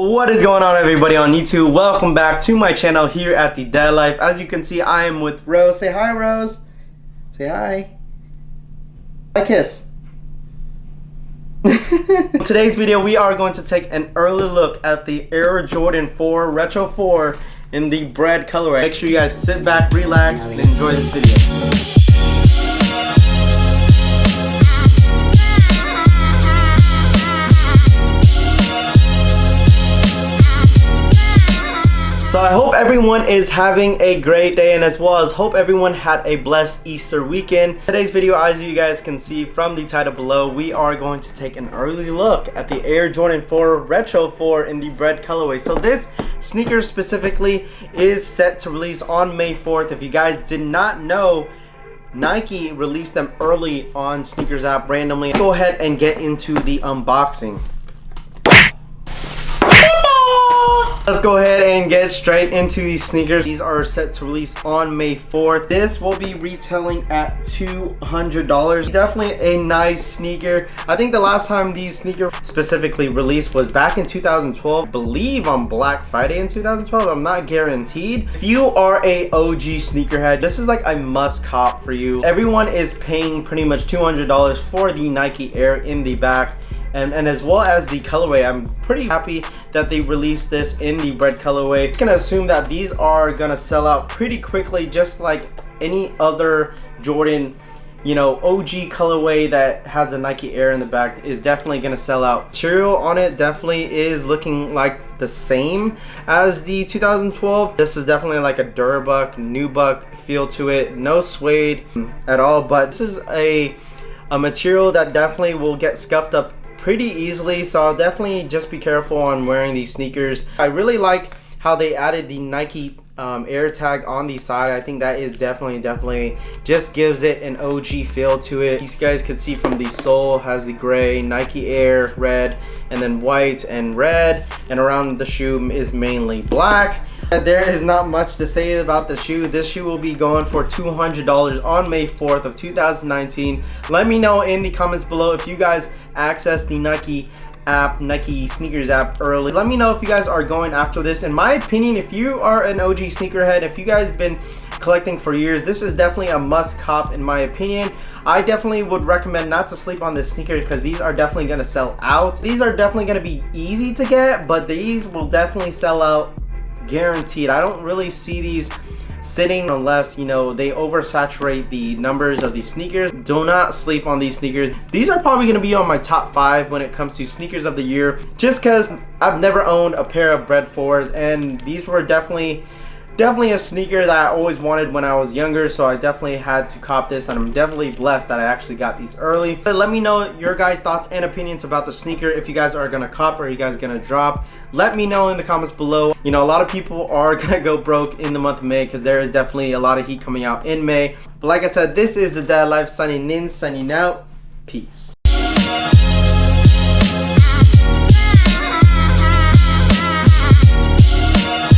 What is going on, everybody on YouTube? Welcome back to my channel here at The Dad Life. As you can see, I am with Rose. Say hi, Rose. Say hi. Hi, kiss. In today's video, we are going to take an early look at the Air Jordan 4 Retro 4 in the Bred colorway. Make sure you guys sit back, relax, and enjoy this video. So I hope everyone is having a great day, and as well as hope everyone had a blessed Easter weekend. Today's video, as you guys can see from the title below, we are going to take an early look at the Air Jordan 4 Retro 4 in the Bred colorway. So this sneaker specifically is set to release on May 4th. If you guys did not know, Nike released them early on Sneakers app randomly. Let's go ahead and get into the unboxing. Let's go ahead and get straight into these sneakers. These are set to release on May 4th. This will be retailing at $200. Definitely a nice sneaker. I think the last time these sneakers specifically released was back in 2012. I believe on Black Friday in 2012. I'm not guaranteed. If you are a OG sneakerhead, this is like a must cop for you. Everyone is paying pretty much $200 for the Nike Air in the back. And as well as the colorway. I'm pretty happy that they released this in the Bred colorway. I'm gonna assume that these are gonna sell out pretty quickly, just like any other Jordan, you know, OG colorway that has the Nike Air in the back is definitely gonna sell out. Material on it definitely is looking like the same as the 2012. This is definitely like a Durabuck, Nubuck feel to it. No suede at all, but this is a material that definitely will get scuffed up pretty easily, so I'll definitely just be careful on wearing these sneakers. I really like how they added the Nike Air tag on the side. I think that is definitely just gives it an OG feel to it. These guys could see from the sole has the gray Nike Air, red, and then white and red, and around the shoe is mainly black. There is not much to say about the shoe. This shoe will be going for $200 on May 4th of 2019. Let me know in the comments below if you guys access the Nike app, Nike sneakers app early. Let me know if you guys are going after this. In my opinion, if you are an OG sneakerhead, if you guys been collecting for years, this is definitely a must cop in my opinion. I definitely would recommend not to sleep on this sneaker because these are definitely going to sell out. These are definitely going to be easy to get, but these will definitely sell out guaranteed. I don't really see these sitting unless, you know, they oversaturate the numbers of these sneakers. Do not sleep on these sneakers. These are probably going to be on my top 5 when it comes to sneakers of the year, just because I've never owned a pair of Bred 4s, and these were definitely a sneaker that I always wanted when I was younger, so I definitely had to cop this, and I'm definitely blessed that I actually got these early. But let me know your guys' thoughts and opinions about the sneaker. If you guys are gonna cop or you guys gonna drop, let me know in the comments below. You know, a lot of people are gonna go broke in the month of May because there is definitely a lot of heat coming out in May. But like I said, this is The Dad Life signing in, signing out. Peace.